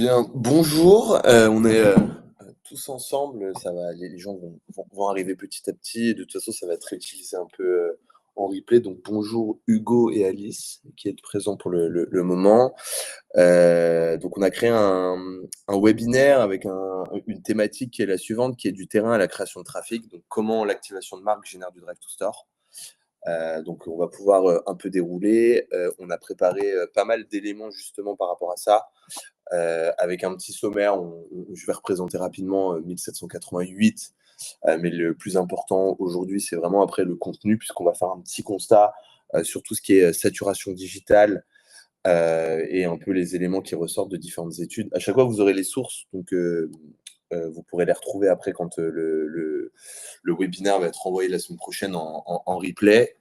Bien, bonjour, on est tous ensemble, ça va, les gens vont arriver petit à petit, et de toute façon, ça va être réutilisé un peu en replay. Donc, bonjour Hugo et Alice qui êtes présents pour le moment. Donc, on a créé un webinaire avec une thématique qui est la suivante, qui est du terrain à la création de trafic. Donc, comment l'activation de marque génère du Drive to Store. Donc, on va pouvoir un peu dérouler. On a préparé pas mal d'éléments justement par rapport à ça. Avec un petit sommaire, je vais représenter rapidement 1788, mais le plus important aujourd'hui, c'est vraiment après le contenu, puisqu'on va faire un petit constat sur tout ce qui est saturation digitale et un peu les éléments qui ressortent de différentes études. À chaque fois, vous aurez les sources, donc vous pourrez les retrouver après quand le webinaire va être envoyé la semaine prochaine en replay.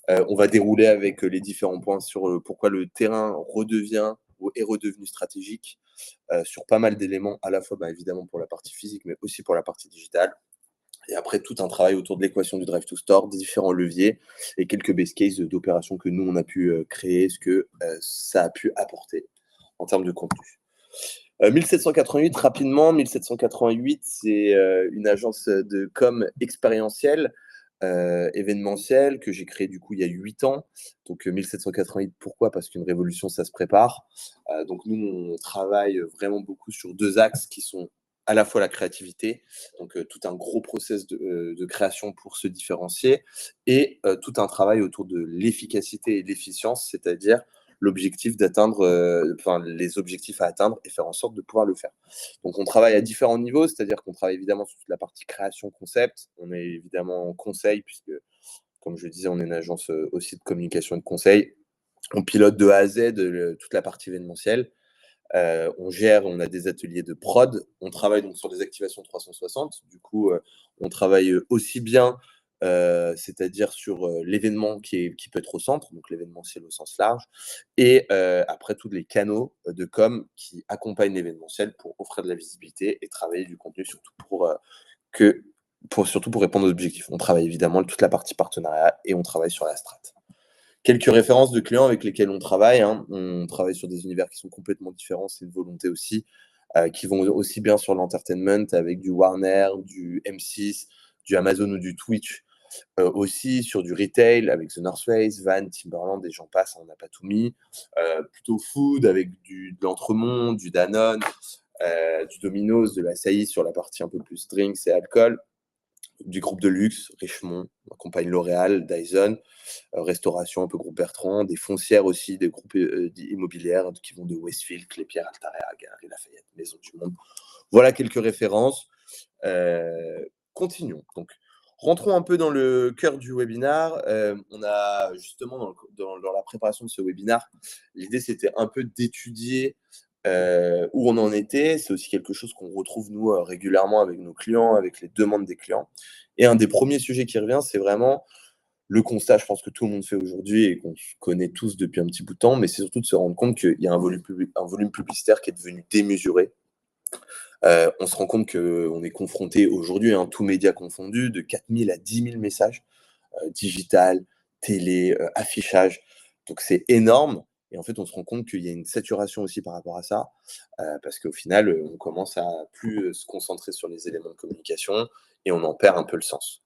On va dérouler avec les différents points sur pourquoi le terrain redevient ou est redevenu stratégique sur pas mal d'éléments, à la fois évidemment pour la partie physique, mais aussi pour la partie digitale. Et après, tout un travail autour de l'équation du Drive to Store, des différents leviers et quelques base cases d'opérations que nous, on a pu créer, ce que ça a pu apporter en termes de contenu. 1788, rapidement, 1788, c'est une agence de com expérientielle, événementielle, que j'ai créée du coup il y a 8 ans. Donc 1788, pourquoi? Parce qu'une révolution, ça se prépare. Donc nous, on travaille vraiment beaucoup sur deux axes qui sont à la fois la créativité, donc tout un gros process de création pour se différencier, et tout un travail autour de l'efficacité et l'efficience, c'est-à-dire l'objectif d'atteindre, les objectifs à atteindre et faire en sorte de pouvoir le faire. Donc on travaille à différents niveaux, c'est-à-dire qu'on travaille évidemment sur toute la partie création concept, on est évidemment en conseil puisque, comme je le disais, on est une agence aussi de communication et de conseil. On pilote de A à Z toute la partie événementielle. On a des ateliers de prod, on travaille donc sur des activations 360. Du coup, on travaille aussi bien, c'est-à-dire sur l'événement qui peut être au centre, donc l'événementiel au sens large, et après tous les canaux de com qui accompagnent l'événementiel pour offrir de la visibilité et travailler du contenu, surtout surtout pour répondre aux objectifs. On travaille évidemment toute la partie partenariat et on travaille sur la strat. Quelques références de clients avec lesquels on travaille, hein. On travaille sur des univers qui sont complètement différents, c'est une volonté aussi, qui vont aussi bien sur l'entertainment avec du Warner, du M6, du Amazon ou du Twitch, aussi sur du retail avec The North Face, Vans, Timberland et j'en passe, on n'a pas tout mis. Plutôt food avec de l'Entremont, du Danone, du Domino's, de l'Asahi sur la partie un peu plus drinks et alcool, du groupe de luxe, Richemont, on accompagne L'Oréal, Dyson, restauration, un peu groupe Bertrand, des foncières aussi, des groupes immobilières qui vont de Westfield, Clépierre, Altarea, Galeries Lafayette, Maison du Monde. Voilà quelques références. Continuons. Donc, rentrons un peu dans le cœur du webinaire. On a justement, dans la préparation de ce webinaire, l'idée, c'était un peu d'étudier où on en était. C'est aussi quelque chose qu'on retrouve, nous, régulièrement avec nos clients, avec les demandes des clients. Et un des premiers sujets qui revient, c'est vraiment le constat, je pense que tout le monde fait aujourd'hui et qu'on connaît tous depuis un petit bout de temps, mais c'est surtout de se rendre compte qu'il y a un volume publicitaire qui est devenu démesuré. On se rend compte qu'on est confronté aujourd'hui, tous médias confondus, de 4000 à 10 000 messages, digital, télé, affichage. Donc c'est énorme. Et en fait, on se rend compte qu'il y a une saturation aussi par rapport à ça, parce qu'au final, on commence à plus se concentrer sur les éléments de communication et on en perd un peu le sens.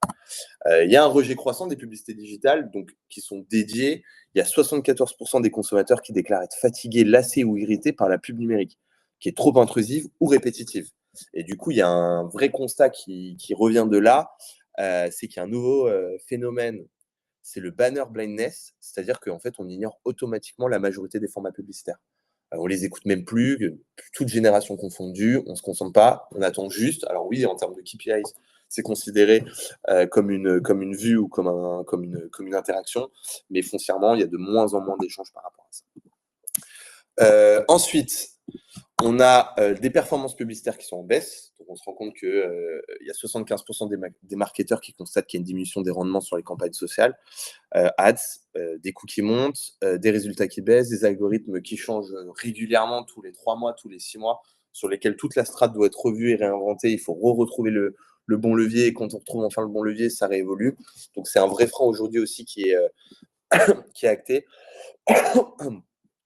Il y a un rejet croissant des publicités digitales donc, qui sont dédiées. Il y a 74% des consommateurs qui déclarent être fatigués, lassés ou irrités par la pub numérique, qui est trop intrusive ou répétitive. Et du coup, il y a un vrai constat qui revient de là, c'est qu'il y a un nouveau phénomène, c'est le banner blindness, c'est-à-dire qu'en fait, on ignore automatiquement la majorité des formats publicitaires. On les écoute même plus, toute génération confondue, on se concentre pas, on attend juste. Alors oui, en termes de KPIs, c'est considéré comme une vue ou comme une interaction, mais foncièrement, il y a de moins en moins d'échanges par rapport à ça. Ensuite, on a des performances publicitaires qui sont en baisse. Donc, on se rend compte qu'il y a 75% des marketeurs qui constatent qu'il y a une diminution des rendements sur les campagnes sociales. Ads, des coûts qui montent, des résultats qui baissent, des algorithmes qui changent régulièrement tous les 3 mois, tous les 6 mois, sur lesquels toute la strate doit être revue et réinventée. Il faut retrouver le bon levier et quand on retrouve enfin le bon levier, ça réévolue. Donc, c'est un vrai frein aujourd'hui aussi qui est acté.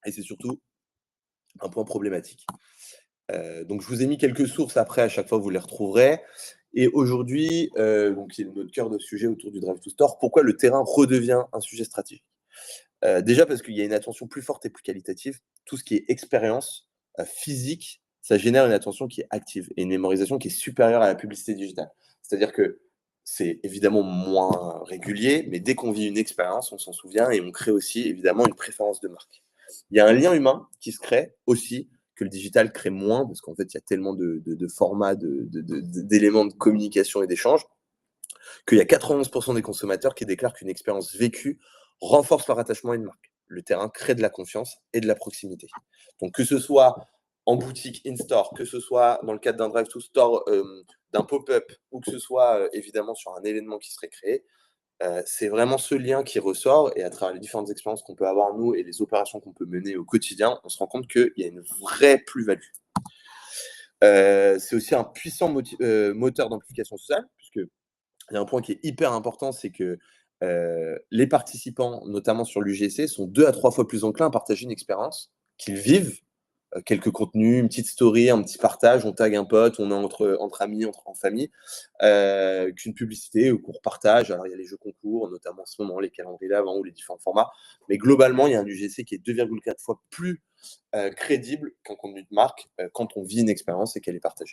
Et c'est surtout un point problématique. Donc je vous ai mis quelques sources après, à chaque fois vous les retrouverez. Et aujourd'hui, donc c'est notre cœur de sujet autour du Drive to Store. Pourquoi le terrain redevient un sujet stratégique? Déjà parce qu'il y a une attention plus forte et plus qualitative. Tout ce qui est expérience, physique, ça génère une attention qui est active et une mémorisation qui est supérieure à la publicité digitale. C'est-à-dire que c'est évidemment moins régulier, mais dès qu'on vit une expérience, on s'en souvient et on crée aussi évidemment une préférence de marque. Il y a un lien humain qui se crée aussi, que le digital crée moins, parce qu'en fait, il y a tellement de formats, d'éléments de communication et d'échange, qu'il y a 91% des consommateurs qui déclarent qu'une expérience vécue renforce leur attachement à une marque. Le terrain crée de la confiance et de la proximité. Donc que ce soit en boutique in-store, que ce soit dans le cadre d'un drive to store, d'un pop-up, ou que ce soit évidemment sur un événement qui serait créé, c'est vraiment ce lien qui ressort et à travers les différentes expériences qu'on peut avoir nous et les opérations qu'on peut mener au quotidien, on se rend compte qu'il y a une vraie plus-value. C'est aussi un puissant moteur d'amplification sociale, puisque il y a un point qui est hyper important, c'est que les participants, notamment sur l'UGC, sont 2 à 3 fois plus enclins à partager une expérience qu'ils vivent, quelques contenus, une petite story, un petit partage, on tag un pote, on est entre amis, en famille, qu'une publicité ou qu'on repartage. Alors il y a les jeux concours, notamment en ce moment, les calendriers d'avant ou les différents formats. Mais globalement, il y a un UGC qui est 2,4 fois plus crédible qu'un contenu de marque quand on vit une expérience et qu'elle est partagée.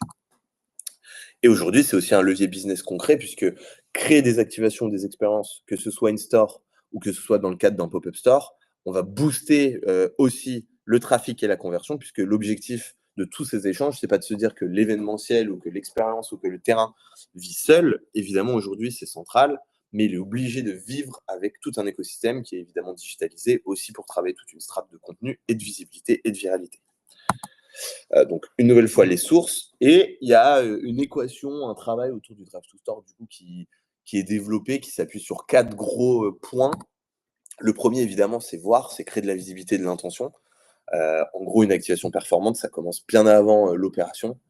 Et aujourd'hui, c'est aussi un levier business concret puisque créer des activations, des expériences, que ce soit in-store ou que ce soit dans le cadre d'un pop-up store, on va booster aussi le trafic et la conversion puisque l'objectif de tous ces échanges, c'est pas de se dire que l'événementiel ou que l'expérience ou que le terrain vit seul. Évidemment, aujourd'hui, c'est central, mais il est obligé de vivre avec tout un écosystème qui est évidemment digitalisé aussi pour travailler toute une strate de contenu et de visibilité et de viralité. Donc une nouvelle fois les sources et il y a une équation, un travail autour du Drive to Store du coup qui est développé, qui s'appuie sur 4 gros points. Le premier évidemment, c'est voir, c'est créer de la visibilité, de l'intention. En gros, une activation performante, ça commence bien avant l'opération,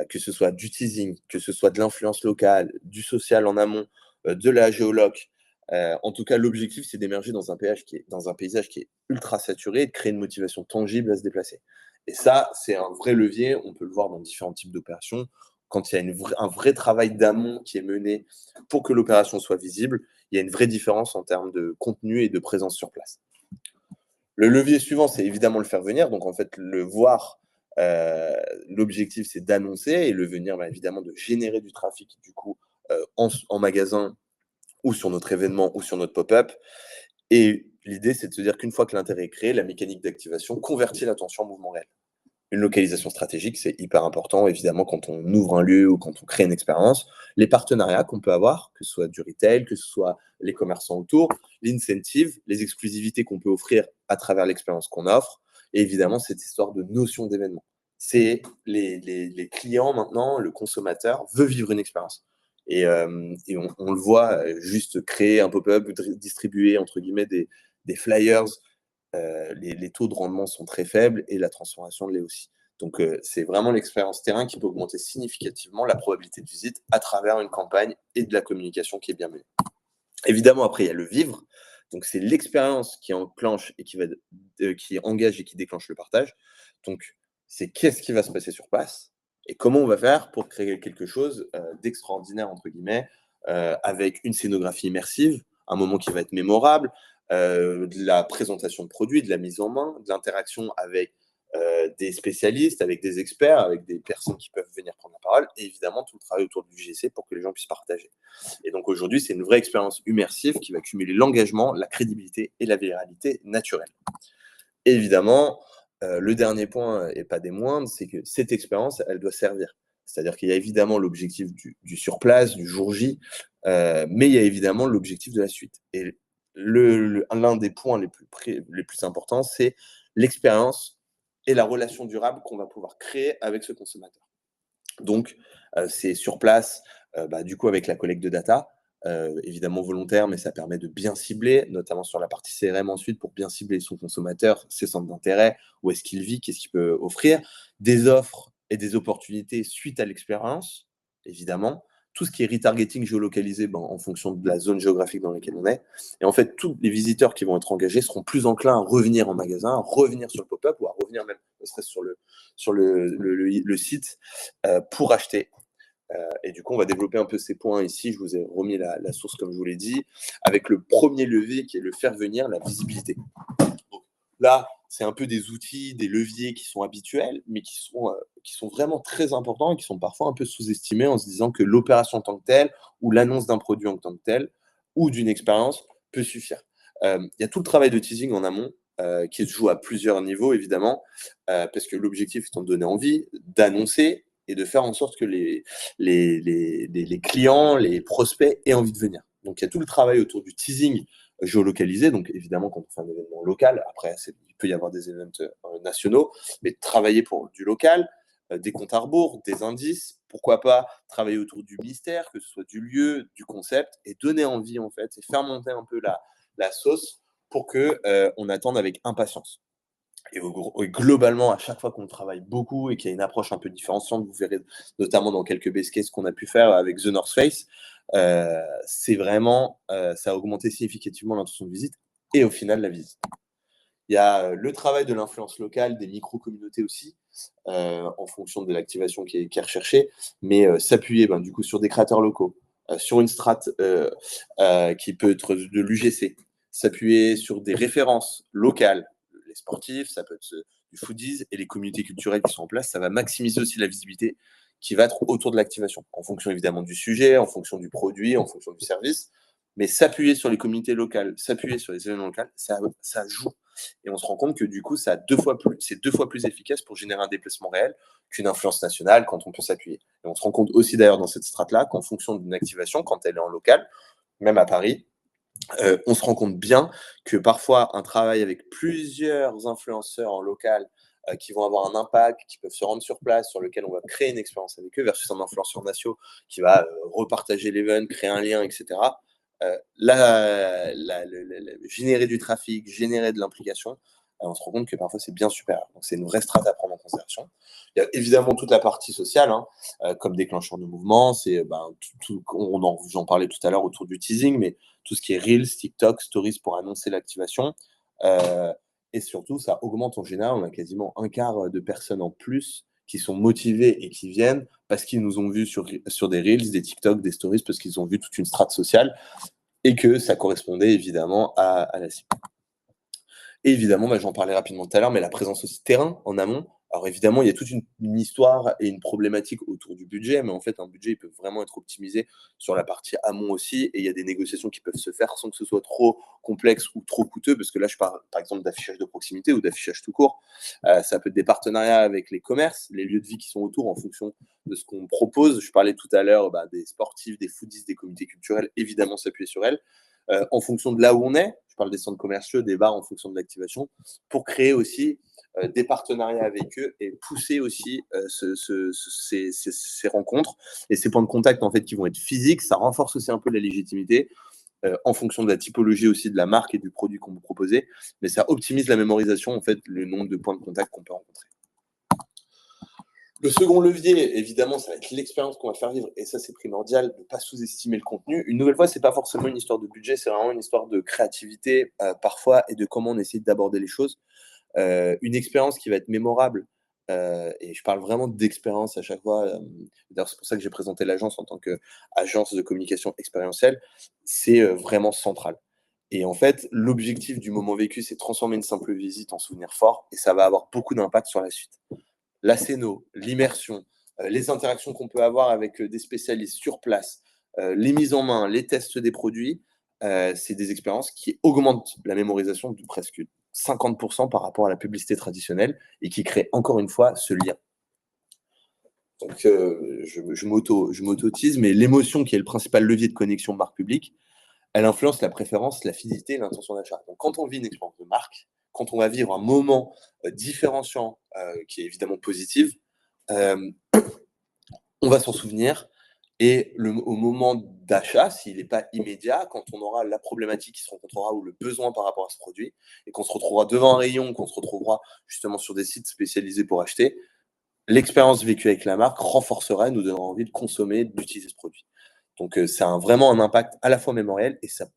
que ce soit du teasing, que ce soit de l'influence locale, du social en amont, de la géoloc. En tout cas, l'objectif, c'est d'émerger dans un paysage qui est ultra saturé et de créer une motivation tangible à se déplacer. Et ça, c'est un vrai levier. On peut le voir dans différents types d'opérations. Quand il y a un vrai travail d'amont qui est mené pour que l'opération soit visible, il y a une vraie différence en termes de contenu et de présence sur place. Le levier suivant, c'est évidemment le faire venir. Donc, en fait, le voir, l'objectif, c'est d'annoncer et le venir, bah, évidemment, de générer du trafic, du coup, en magasin ou sur notre événement ou sur notre pop-up. Et l'idée, c'est de se dire qu'une fois que l'intérêt est créé, la mécanique d'activation convertit l'attention en mouvement réel. Une localisation stratégique, c'est hyper important, évidemment, quand on ouvre un lieu ou quand on crée une expérience. Les partenariats qu'on peut avoir, que ce soit du retail, que ce soit les commerçants autour, l'incentive, les exclusivités qu'on peut offrir à travers l'expérience qu'on offre, et évidemment, cette histoire de notion d'événement. C'est les clients maintenant, le consommateur veut vivre une expérience. Et on le voit, juste créer un pop-up, distribuer, entre guillemets, des flyers, les taux de rendement sont très faibles et la transformation l'est aussi. Donc, c'est vraiment l'expérience terrain qui peut augmenter significativement la probabilité de visite à travers une campagne et de la communication qui est bien menée. Évidemment, après, il y a le vivre. Donc, c'est l'expérience qui enclenche et qui engage et qui déclenche le partage. Donc, c'est qu'est-ce qui va se passer sur place et comment on va faire pour créer quelque chose d'extraordinaire, entre guillemets, avec une scénographie immersive, un moment qui va être mémorable, de la présentation de produits, de la mise en main, de l'interaction avec des spécialistes, avec des experts, avec des personnes qui peuvent venir prendre la parole, et évidemment tout le travail autour du GC pour que les gens puissent partager. Et donc aujourd'hui, c'est une vraie expérience immersive qui va cumuler l'engagement, la crédibilité et la viralité naturelle. Et évidemment, le dernier point, et pas des moindres, c'est que cette expérience, elle doit servir. C'est-à-dire qu'il y a évidemment l'objectif du sur-place, du jour J, mais il y a évidemment l'objectif de la suite. Et l'un des points les plus importants, c'est l'expérience et la relation durable qu'on va pouvoir créer avec ce consommateur. Donc, c'est sur place, du coup, avec la collecte de data, évidemment volontaire, mais ça permet de bien cibler, notamment sur la partie CRM ensuite, pour bien cibler son consommateur, ses centres d'intérêt, où est-ce qu'il vit, qu'est-ce qu'il peut offrir, des offres et des opportunités suite à l'expérience, évidemment. Tout ce qui est retargeting géolocalisé en fonction de la zone géographique dans laquelle on est. Et en fait, tous les visiteurs qui vont être engagés seront plus enclins à revenir en magasin, à revenir sur le pop-up ou à revenir même ne serait-ce sur le site, pour acheter. Et du coup, on va développer un peu ces points ici. Je vous ai remis la source, comme je vous l'ai dit, avec le premier levier qui est le faire venir, la visibilité. Donc là, c'est un peu des outils, des leviers qui sont habituels, mais qui sont vraiment très importants et qui sont parfois un peu sous-estimés en se disant que l'opération en tant que telle, ou l'annonce d'un produit en tant que tel, ou d'une expérience peut suffire. Il y a tout le travail de teasing en amont, qui se joue à plusieurs niveaux, évidemment, parce que l'objectif étant de donner envie, d'annoncer et de faire en sorte que les clients, les prospects aient envie de venir. Donc il y a tout le travail autour du teasing géolocalisé. Donc évidemment, quand on fait un événement local, après, il peut y avoir des événements nationaux, mais travailler pour du local, des comptes à rebours, des indices, pourquoi pas travailler autour du mystère, que ce soit du lieu, du concept, et donner envie, en fait, et faire monter un peu la sauce pour que on attende avec impatience. Et globalement, à chaque fois qu'on travaille beaucoup et qu'il y a une approche un peu différenciante, vous verrez notamment dans quelques base cases qu'on a pu faire avec The North Face, c'est vraiment, ça a augmenté significativement l'intention de visite et au final la visite. Il y a le travail de l'influence locale, des micro-communautés aussi, en fonction de l'activation qui est recherchée, mais s'appuyer du coup sur des créateurs locaux, sur une strate qui peut être de l'UGC, s'appuyer sur des références locales, les sportifs, ça peut être du foodies et les communautés culturelles qui sont en place, ça va maximiser aussi la visibilité qui va être autour de l'activation, en fonction évidemment du sujet, en fonction du produit, en fonction du service, mais s'appuyer sur les communautés locales, s'appuyer sur les événements locaux, ça joue. Et on se rend compte que du coup, c'est deux fois plus efficace pour générer un déplacement réel qu'une influence nationale quand on peut s'appuyer. Et on se rend compte aussi d'ailleurs dans cette strate-là qu'en fonction d'une activation, quand elle est en local, même à Paris, on se rend compte bien que parfois un travail avec plusieurs influenceurs en local qui vont avoir un impact, qui peuvent se rendre sur place, sur lequel on va créer une expérience avec eux, versus un influenceur national qui va repartager l'event, créer un lien, etc. Générer du trafic, générer de l'implication, on se rend compte que parfois c'est bien supérieur. Donc c'est une vraie strate à prendre en considération. Il y a évidemment toute la partie sociale, comme déclencheur de mouvement. J'en parlais tout à l'heure autour du teasing, mais tout ce qui est Reels, TikTok, Stories pour annoncer l'activation. Et surtout, ça augmente en général. On a quasiment un quart de personnes en plus qui sont motivées et qui viennent parce qu'ils nous ont vus sur des Reels, des TikTok, des Stories, parce qu'ils ont vu toute une strate sociale et que ça correspondait évidemment à la cible. Et évidemment, j'en parlais rapidement tout à l'heure, mais la présence aussi terrain en amont. Alors évidemment, il y a toute une histoire et une problématique autour du budget, mais en fait, un budget, il peut vraiment être optimisé sur la partie amont aussi, et il y a des négociations qui peuvent se faire sans que ce soit trop complexe ou trop coûteux, parce que là, je parle par exemple d'affichage de proximité ou d'affichage tout court. Ça peut être des partenariats avec les commerces, les lieux de vie qui sont autour en fonction de ce qu'on propose. Je parlais tout à l'heure des sportifs, des foodies, des comités culturels, évidemment s'appuyer sur elles. En fonction de là où on est, je parle des centres commerciaux, des bars en fonction de l'activation, pour créer aussi des partenariats avec eux et pousser aussi ces rencontres et ces points de contact en fait qui vont être physiques. Ça renforce aussi un peu la légitimité en fonction de la typologie aussi de la marque et du produit qu'on vous proposez, mais ça optimise la mémorisation en fait, le nombre de points de contact qu'on peut rencontrer. Le second levier, évidemment, ça va être l'expérience qu'on va faire vivre. Et ça, c'est primordial de ne pas sous-estimer le contenu. Une nouvelle fois, ce n'est pas forcément une histoire de budget, c'est vraiment une histoire de créativité parfois et de comment on essaie d'aborder les choses. Une expérience qui va être mémorable, et je parle vraiment d'expérience à chaque fois. D'ailleurs, c'est pour ça que j'ai présenté l'agence en tant qu'agence de communication expérientielle. C'est vraiment central. Et en fait, l'objectif du moment vécu, c'est transformer une simple visite en souvenir fort et ça va avoir beaucoup d'impact sur la suite. La scéno, l'immersion, les interactions qu'on peut avoir avec des spécialistes sur place, les mises en main, les tests des produits, c'est des expériences qui augmentent la mémorisation de presque 50% par rapport à la publicité traditionnelle et qui créent encore une fois ce lien. Donc, je m'auto-tease, mais l'émotion qui est le principal levier de connexion marque publique, elle influence la préférence, la fidélité et l'intention d'achat. Donc, quand on vit une expérience de marque, quand on va vivre un moment différenciant qui est évidemment positif, euh, on va s'en souvenir. Et au moment d'achat, s'il n'est pas immédiat, quand on aura la problématique qui se rencontrera ou le besoin par rapport à ce produit, et qu'on se retrouvera devant un rayon, qu'on se retrouvera justement sur des sites spécialisés pour acheter, l'expérience vécue avec la marque renforcera et nous donnera envie de consommer, d'utiliser ce produit. Donc, c'est vraiment un impact à la fois mémoriel et ça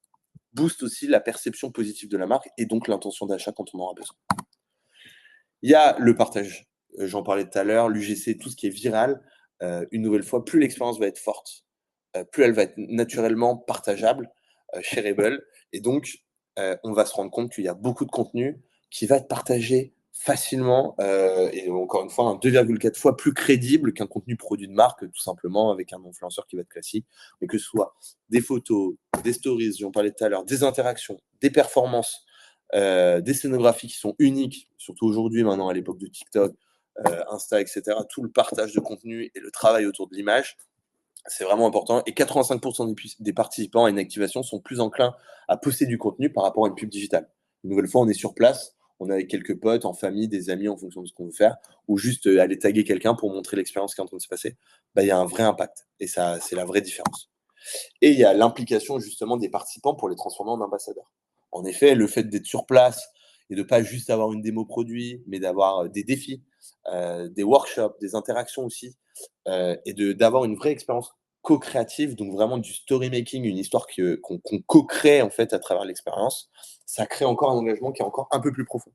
booste aussi la perception positive de la marque et donc l'intention d'achat quand on aura besoin. Il y a le partage, j'en parlais tout à l'heure, l'UGC, tout ce qui est viral. Une nouvelle fois, plus l'expérience va être forte, plus elle va être naturellement partageable, shareable et donc on va se rendre compte qu'il y a beaucoup de contenu qui va être partagé facilement, et encore une fois, 2,4 fois plus crédible qu'un contenu produit de marque, tout simplement avec un influenceur qui va être classique. Mais que ce soit des photos, des stories, j'en parlais tout à l'heure, des interactions, des performances, des scénographies qui sont uniques, surtout aujourd'hui, maintenant, à l'époque de TikTok, Insta, et cetera. Tout le partage de contenu et le travail autour de l'image, c'est vraiment important. Et 85% des participants à une activation sont plus enclins à poster du contenu par rapport à une pub digitale. Une nouvelle fois, on est sur place, on est avec quelques potes, en famille, des amis, en fonction de ce qu'on veut faire, ou juste aller taguer quelqu'un pour montrer l'expérience qui est en train de se passer. Bah, il y a un vrai impact. Et ça, c'est la vraie différence. Et il y a l'implication justement des participants pour les transformer en ambassadeurs. En effet, le fait d'être sur place et de pas juste avoir une démo produit, mais d'avoir des défis, des workshops, des interactions aussi, et d'avoir une vraie expérience co-créative, donc vraiment du story making, une histoire qu'on co-crée en fait à travers l'expérience, ça crée encore un engagement qui est encore un peu plus profond.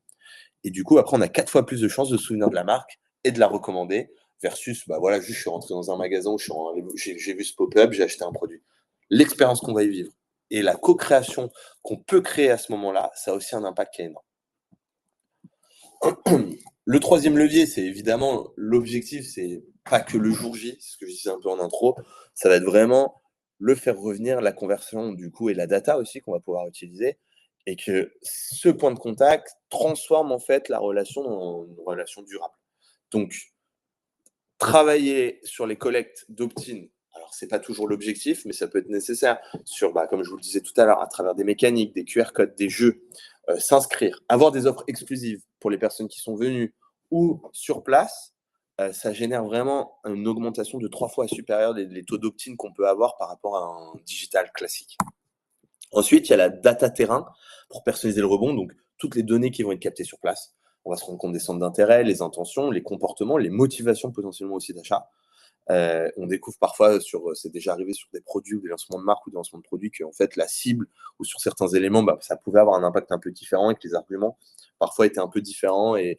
Et du coup, après, on a 4 fois plus de chances de se souvenir de la marque et de la recommander versus, bah voilà, juste je suis rentré dans un magasin où j'ai vu ce pop-up, j'ai acheté un produit. L'expérience qu'on va y vivre et la co-création qu'on peut créer à ce moment-là, ça a aussi un impact qui est énorme. Le troisième levier, c'est évidemment l'objectif, c'est pas que le jour J, c'est ce que je disais un peu en intro, ça va être vraiment le faire revenir, la conversion du coup et la data aussi qu'on va pouvoir utiliser et que ce point de contact transforme en fait la relation en une relation durable. Donc, travailler sur les collectes d'opt-in, alors c'est pas toujours l'objectif, mais ça peut être nécessaire sur, bah, comme je vous le disais tout à l'heure, à travers des mécaniques, des QR codes, des jeux, s'inscrire, avoir des offres exclusives pour les personnes qui sont venues ou sur place, ça génère vraiment une augmentation de 3 fois supérieure des taux d'opt-in qu'on peut avoir par rapport à un digital classique. Ensuite, il y a la data terrain pour personnaliser le rebond, donc toutes les données qui vont être captées sur place. On va se rendre compte des centres d'intérêt, les intentions, les comportements, les motivations potentiellement aussi d'achat. On découvre parfois c'est déjà arrivé sur des produits ou des lancements de marque ou des lancements de produits qu'en fait la cible ou sur certains éléments, bah, ça pouvait avoir un impact un peu différent et que les arguments parfois étaient un peu différents et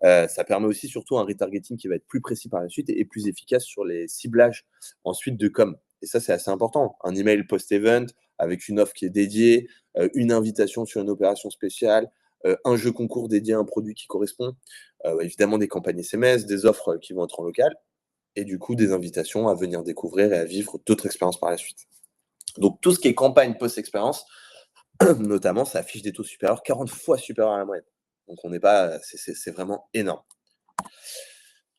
ça permet aussi surtout un retargeting qui va être plus précis par la suite et plus efficace sur les ciblages ensuite de com. Et ça, c'est assez important. Un email post-event avec une offre qui est dédiée, une invitation sur une opération spéciale, un jeu concours dédié à un produit qui correspond, évidemment des campagnes SMS, des offres qui vont être en local et du coup des invitations à venir découvrir et à vivre d'autres expériences par la suite. Donc tout ce qui est campagne post-expérience, notamment, ça affiche des taux supérieurs, 40 fois supérieurs à la moyenne. Donc on n'est pas, c'est vraiment énorme.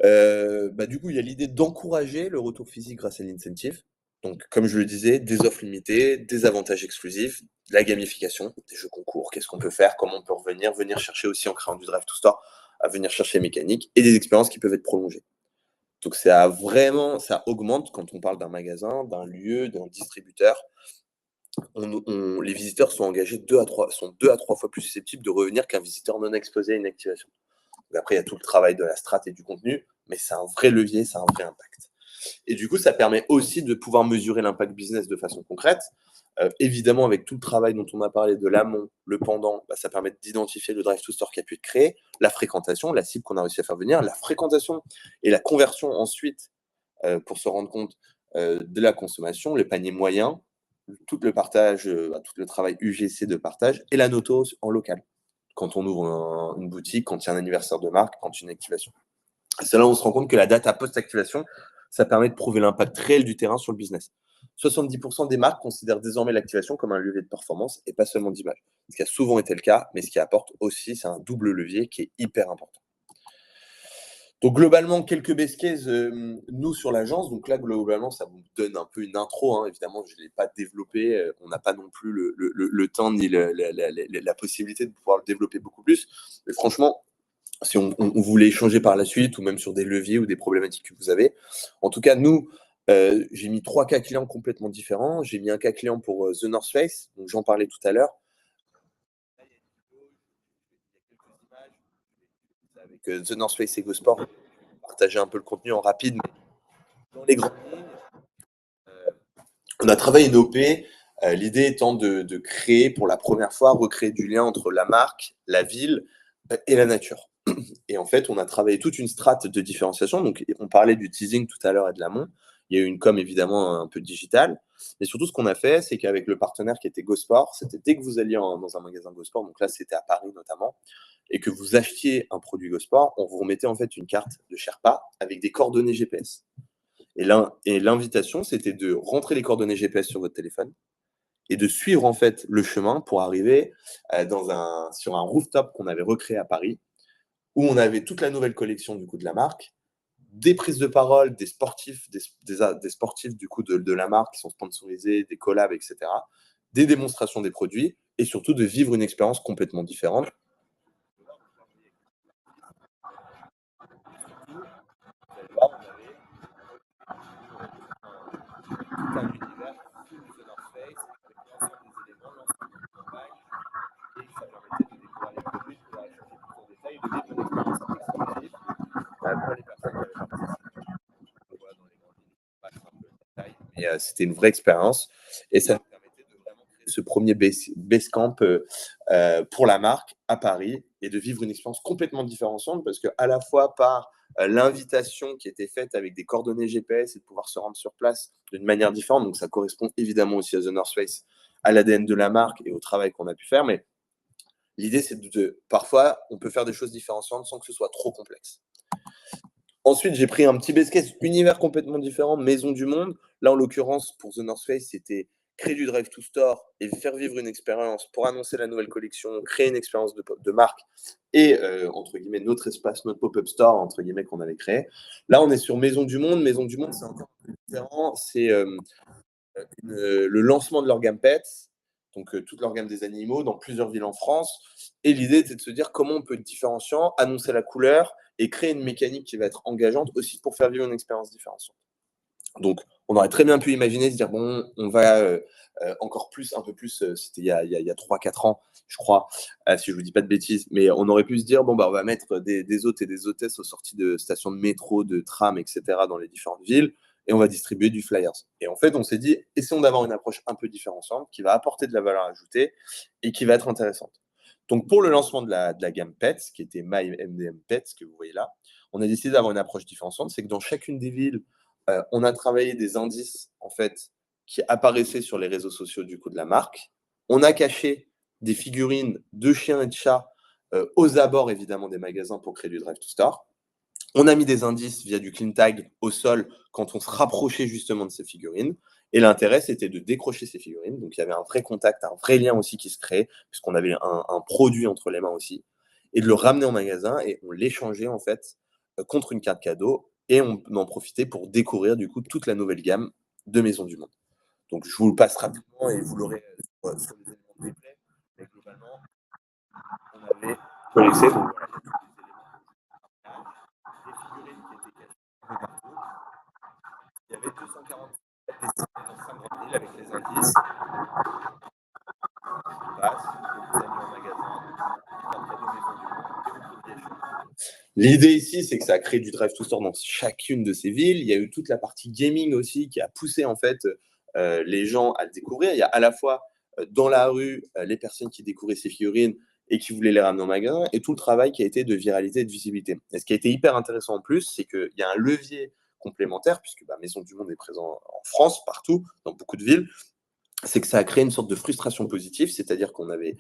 Bah, du coup, il y a l'idée d'encourager le retour physique grâce à l'incentive. Donc, comme je le disais, des offres limitées, des avantages exclusifs, de la gamification, des jeux concours, qu'est-ce qu'on peut faire, comment on peut venir chercher aussi en créant du Drive to Store, à venir chercher mécanique et des expériences qui peuvent être prolongées. Donc ça augmente quand on parle d'un magasin, d'un lieu, d'un distributeur. Les visiteurs sont engagés 2 à 3 fois plus susceptibles de revenir qu'un visiteur non exposé à une activation. Donc après, il y a tout le travail de la strat et du contenu, mais c'est un vrai levier, c'est un vrai impact. Et du coup, ça permet aussi de pouvoir mesurer l'impact business de façon concrète. Évidemment, avec tout le travail dont on a parlé de l'amont, le pendant, bah, ça permet d'identifier le drive to store qui a pu être créé, la fréquentation, la cible qu'on a réussi à faire venir, la fréquentation et la conversion ensuite pour se rendre compte de la consommation, le panier moyen, tout le partage, tout le travail UGC de partage et la noto en local. Quand on ouvre une boutique, quand il y a un anniversaire de marque, quand il y a une activation. C'est là où on se rend compte que la data post-activation, ça permet de prouver l'impact réel du terrain sur le business. 70% des marques considèrent désormais l'activation comme un levier de performance et pas seulement d'image. Ce qui a souvent été le cas, mais ce qui apporte aussi, c'est un double levier qui est hyper important. Donc globalement, quelques best cases, nous sur l'agence. Donc là, globalement, ça vous donne un peu une intro. Hein. Évidemment, je ne l'ai pas développé. On n'a pas non plus le temps ni la possibilité de pouvoir le développer beaucoup plus. Mais franchement, si on voulait échanger par la suite ou même sur des leviers ou des problématiques que vous avez. En tout cas, nous, j'ai mis 3 cas clients complètement différents. J'ai mis un cas client pour The North Face, donc j'en parlais tout à l'heure. Là, il y a une vidéo, il y a quelques images avec The North Face EcoSport. Partager un peu le contenu en rapide, mais dans les grandes lignes, on a travaillé une OP. L'idée étant de créer pour la première fois, recréer du lien entre la marque, la ville et la nature. Et en fait, on a travaillé toute une strate de différenciation. Donc, on parlait du teasing tout à l'heure et de l'amont. Il y a eu une com évidemment un peu digitale. Mais surtout, ce qu'on a fait, c'est qu'avec le partenaire qui était GoSport, c'était dès que vous alliez dans un magasin GoSport, donc là, c'était à Paris notamment, et que vous achetiez un produit GoSport, on vous remettait en fait une carte de Sherpa avec des coordonnées GPS. Et l'invitation, c'était de rentrer les coordonnées GPS sur votre téléphone et de suivre en fait le chemin pour arriver sur un rooftop qu'on avait recréé à Paris, où on avait toute la nouvelle collection du coup de la marque, des prises de parole des sportifs, des sportifs du coup de la marque qui sont sponsorisés, des collabs, etc., des démonstrations des produits et surtout de vivre une expérience complètement différente. Vous allez voir, vous avez tout un univers full de The North Face avec l'ensemble des éléments, l'ensemble des campagnes et ça permettait de découvrir les produits, de pouvoir échanger plus en détail et de vivre une expérience exclusive pour les personnes qui avaient participé. Donc voilà, dans les grandes lignes, pas un peu de détail, mais c'était une vraie expérience et ça nous permettait de vraiment créer ce premier base camp pour la marque à Paris et de vivre une expérience complètement différenciante parce que à la fois par l'invitation qui était faite avec des coordonnées GPS et de pouvoir se rendre sur place d'une manière différente, donc ça correspond évidemment aussi à The North Face, à l'ADN de la marque et au travail qu'on a pu faire, mais l'idée c'est parfois on peut faire des choses différenciantes sans que ce soit trop complexe. Ensuite, j'ai pris un petit base case, univers complètement différent, maison du monde. Là, en l'occurrence, pour The North Face, c'était créer du drive to store et faire vivre une expérience pour annoncer la nouvelle collection, créer une expérience de marque et, entre guillemets, notre espace, notre pop-up store, entre guillemets, qu'on avait créé. Là, on est sur Maison du Monde. Maison du Monde, c'est encore un peu différent. C'est le lancement de leur gamme Pets, donc toute leur gamme des animaux, dans plusieurs villes en France. Et l'idée, c'est de se dire comment on peut être différenciant, annoncer la couleur et créer une mécanique qui va être engageante aussi pour faire vivre une expérience différenciante. Donc, on aurait très bien pu imaginer se dire, bon, on va encore plus, un peu plus, c'était il y a 3-4 ans, je crois, si je ne vous dis pas de bêtises, mais on aurait pu se dire, bon, bah, on va mettre des hôtes et des hôtesses aux sorties de stations de métro, de tram, etc., dans les différentes villes, et on va distribuer du flyers. Et en fait, on s'est dit, essayons d'avoir une approche un peu différenciante, qui va apporter de la valeur ajoutée et qui va être intéressante. Donc, pour le lancement de la gamme Pets, qui était My MDM Pets, que vous voyez là, on a décidé d'avoir une approche différenciante, c'est que dans chacune des villes, on a travaillé des indices en fait qui apparaissaient sur les réseaux sociaux du coup de la marque. On a caché des figurines de chiens et de chats aux abords évidemment des magasins pour créer du drive to store. On a mis des indices via du clean tag au sol quand on se rapprochait justement de ces figurines. Et l'intérêt, c'était de décrocher ces figurines. Donc il y avait un vrai contact, un vrai lien aussi qui se créait, puisqu'on avait un produit entre les mains aussi. Et de le ramener en magasin et on l'échangeait en fait contre une carte cadeau. Et on en profitait pour découvrir du coup toute la nouvelle gamme de Maison du Monde. Donc je vous le passe rapidement et vous l'aurez sur les éléments de replay. Mais globalement, on avait collecté donc, voilà, tous les éléments des figurines qui étaient cachées un peu partout. Il y avait 240 dessinés dans 5 grandes villes avec les indices. On passe, on vous a mis en magasin, carte cadeau Maison du Monde et vous pouviez échanger. L'idée ici, c'est que ça a créé du drive to store dans chacune de ces villes. Il y a eu toute la partie gaming aussi qui a poussé en fait les gens à le découvrir. Il y a à la fois dans la rue les personnes qui découvraient ces figurines et qui voulaient les ramener en magasin et tout le travail qui a été de viralité et de visibilité. Et ce qui a été hyper intéressant en plus, c'est qu'il y a un levier complémentaire puisque Maison du Monde est présent en France, partout, dans beaucoup de villes. C'est que ça a créé une sorte de frustration positive, c'est-à-dire qu'on avait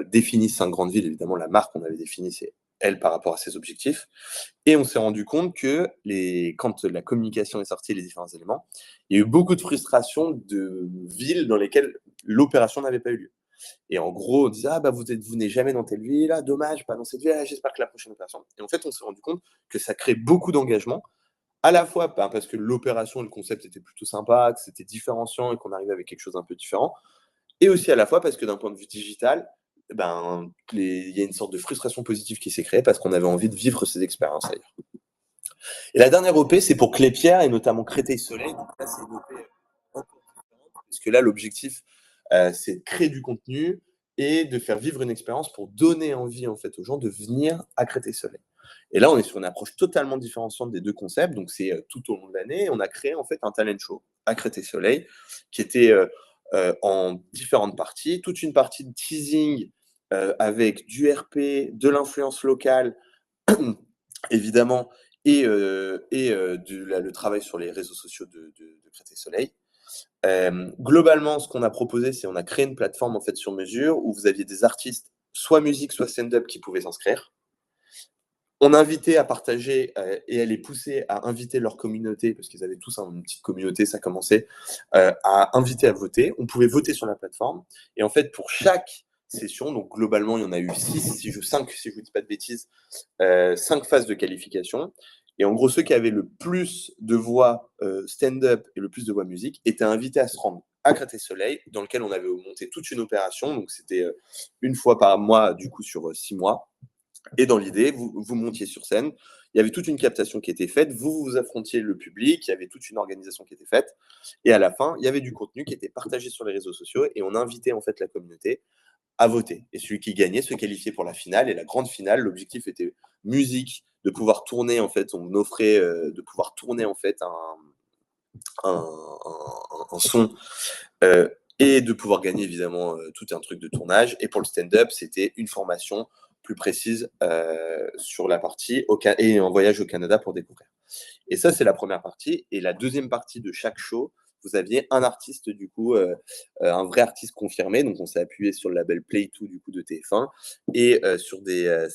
défini 5 grandes villes, évidemment la marque qu'on avait définie, c'est elle par rapport à ses objectifs, et on s'est rendu compte que quand la communication est sortie, les différents éléments, il y a eu beaucoup de frustration de villes dans lesquelles l'opération n'avait pas eu lieu. Et en gros, on disait: «Ah bah vous venez jamais dans telle ville, ah dommage, pas dans cette ville, ah j'espère que la prochaine opération». Et en fait, on s'est rendu compte que ça crée beaucoup d'engagement, à la fois parce que l'opération et le concept étaient plutôt sympas, que c'était différenciant et qu'on arrivait avec quelque chose d'un peu différent, et aussi à la fois parce que d'un point de vue digital, il y a une sorte de frustration positive qui s'est créée parce qu'on avait envie de vivre ces expériences ailleurs. Et la dernière OP, c'est pour Clépierre et notamment Créteil-Soleil. Donc là, c'est une OP encore différente, parce que là, l'objectif, c'est de créer du contenu et de faire vivre une expérience pour donner envie en fait aux gens de venir à Créteil-Soleil. Et là, on est sur une approche totalement différenciante des deux concepts. Donc c'est tout au long de l'année, on a créé en fait un talent show à Créteil-Soleil qui était en différentes parties. Toute une partie de teasing avec du RP, de l'influence locale, évidemment, le travail sur les réseaux sociaux de Créteil Soleil. Globalement, ce qu'on a proposé, c'est on a créé une plateforme en fait sur mesure où vous aviez des artistes, soit musique, soit stand-up, qui pouvaient s'inscrire. On invitait à partager, et elle les poussait à inviter leur communauté, parce qu'ils avaient tous une petite communauté, ça commençait, à inviter à voter. On pouvait voter sur la plateforme et en fait, pour chaque session, donc globalement, il y en a eu 6, 5 si je vous dis pas de bêtises, 5 phases de qualification et en gros, ceux qui avaient le plus de voix, stand-up et le plus de voix musique étaient invités à se rendre à Créteil-Soleil, dans lequel on avait monté toute une opération. Donc c'était, 1 fois par mois, du coup, sur, 6 mois. Et dans l'idée, vous montiez sur scène, il y avait toute une captation qui était faite, vous affrontiez le public, il y avait toute une organisation qui était faite et à la fin, il y avait du contenu qui était partagé sur les réseaux sociaux et on invitait en fait la communauté à voter et celui qui gagnait se qualifiait pour la finale et la grande finale, l'objectif était musique, de pouvoir tourner en fait, on offrait, de pouvoir tourner en fait un son, et de pouvoir gagner évidemment, tout un truc de tournage et pour le stand-up, c'était une formation plus précise, sur la partie et un voyage au Canada pour découvrir. Et ça, c'est la première partie et la deuxième partie de chaque show, vous aviez un artiste du coup, un vrai artiste confirmé, donc on s'est appuyé sur le label Play2 du coup de TF1 et sur des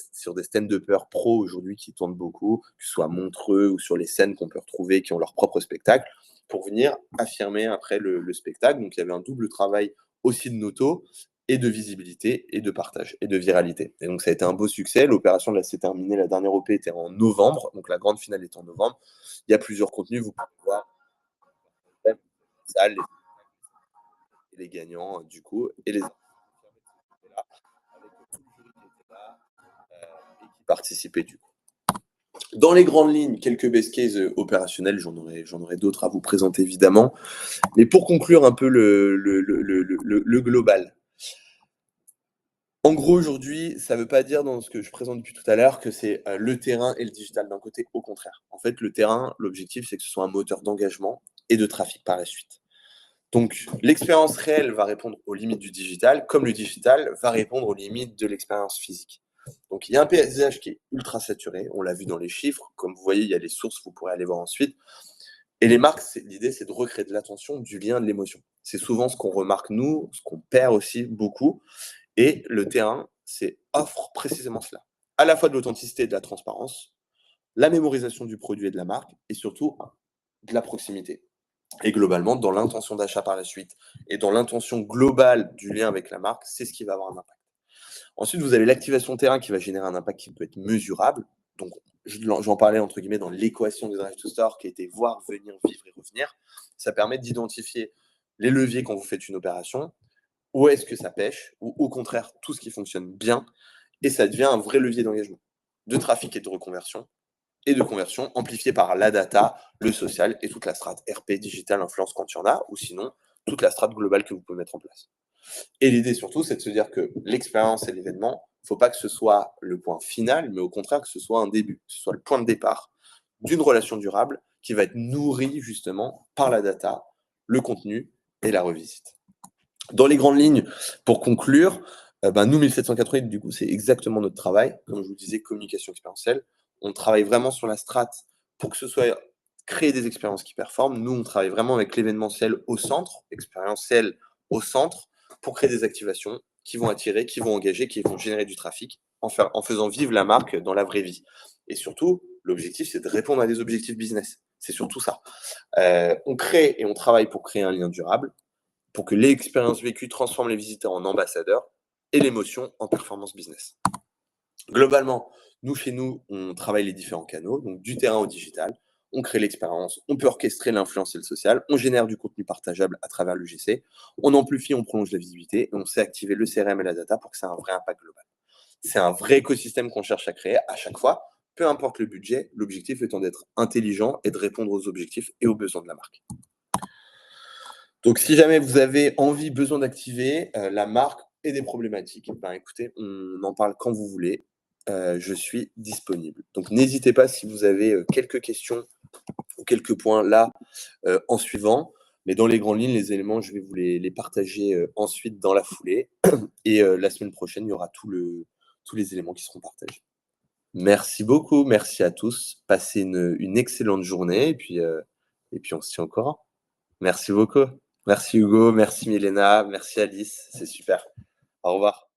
stand-uppers pros aujourd'hui qui tournent beaucoup, que ce soit à Montreux ou sur les scènes qu'on peut retrouver, qui ont leur propre spectacle, pour venir affirmer après le spectacle. Donc il y avait un double travail aussi de noto et de visibilité et de partage et de viralité. Et donc ça a été un beau succès. L'opération là s'est terminée, la dernière OP était en novembre, donc la grande finale est en novembre. Il y a plusieurs contenus, vous pouvez voir les les gagnants du coup et les là, avec tout le jury qui était là et qui participait du coup. Dans les grandes lignes, quelques best cases opérationnels, j'en aurais d'autres à vous présenter évidemment. Mais pour conclure un peu le global, en gros, aujourd'hui, ça ne veut pas dire dans ce que je présente depuis tout à l'heure que c'est le terrain et le digital d'un côté, au contraire. En fait, le terrain, l'objectif, c'est que ce soit un moteur d'engagement et de trafic par la suite. Donc, l'expérience réelle va répondre aux limites du digital, comme le digital va répondre aux limites de l'expérience physique. Donc, il y a un paysage qui est ultra saturé, on l'a vu dans les chiffres, comme vous voyez, il y a les sources, vous pourrez aller voir ensuite. Et les marques, l'idée, c'est de recréer de l'attention, du lien, de l'émotion. C'est souvent ce qu'on remarque, nous, ce qu'on perd aussi beaucoup. Et le terrain, c'est offre précisément cela. À la fois de l'authenticité et de la transparence, la mémorisation du produit et de la marque, et surtout de la proximité. Et globalement, dans l'intention d'achat par la suite et dans l'intention globale du lien avec la marque, c'est ce qui va avoir un impact. Ensuite, vous avez l'activation terrain qui va générer un impact qui peut être mesurable. Donc, j'en parlais entre guillemets dans l'équation des Drive to Store qui était voir, venir, vivre et revenir. Ça permet d'identifier les leviers quand vous faites une opération, où est-ce que ça pêche, ou au contraire, tout ce qui fonctionne bien, et ça devient un vrai levier d'engagement, de trafic et de reconversion, et de conversion amplifié par la data, le social et toute la strate RP, digital, influence quand il y en a, ou sinon toute la strate globale que vous pouvez mettre en place. Et l'idée surtout, c'est de se dire que l'expérience et l'événement, il ne faut pas que ce soit le point final, mais au contraire que ce soit un début, que ce soit le point de départ d'une relation durable qui va être nourrie justement par la data, le contenu et la revisite. Dans les grandes lignes, pour conclure, nous, 1788, du coup, c'est exactement notre travail. Comme je vous disais, communication expérientielle. On travaille vraiment sur la strate pour que ce soit créer des expériences qui performent. Nous, on travaille vraiment avec l'événementiel au centre, expérientiel au centre, pour créer des activations qui vont attirer, qui vont engager, qui vont générer du trafic, en faisant vivre la marque dans la vraie vie. Et surtout, l'objectif, c'est de répondre à des objectifs business. C'est surtout ça. On crée et on travaille pour créer un lien durable, pour que l'expérience vécue transforme les visiteurs en ambassadeurs et l'émotion en performance business. Globalement, nous, chez nous, on travaille les différents canaux, donc du terrain au digital. On crée l'expérience, on peut orchestrer l'influence et le social, on génère du contenu partageable à travers le GC, on amplifie, on prolonge la visibilité, et on sait activer le CRM et la data pour que ça ait un vrai impact global. C'est un vrai écosystème qu'on cherche à créer à chaque fois, peu importe le budget, l'objectif étant d'être intelligent et de répondre aux objectifs et aux besoins de la marque. Donc, si jamais vous avez envie, besoin d'activer la marque et des problématiques, ben écoutez, on en parle quand vous voulez. Je suis disponible. Donc, n'hésitez pas si vous avez quelques questions ou quelques points là en suivant. Mais dans les grandes lignes, les éléments, je vais vous les partager ensuite dans la foulée. Et la semaine prochaine, il y aura tous les éléments qui seront partagés. Merci beaucoup, merci à tous. Passez une excellente journée et puis on se tient au courant. Merci beaucoup. Merci Hugo, merci Milena, merci Alice, c'est super. Au revoir.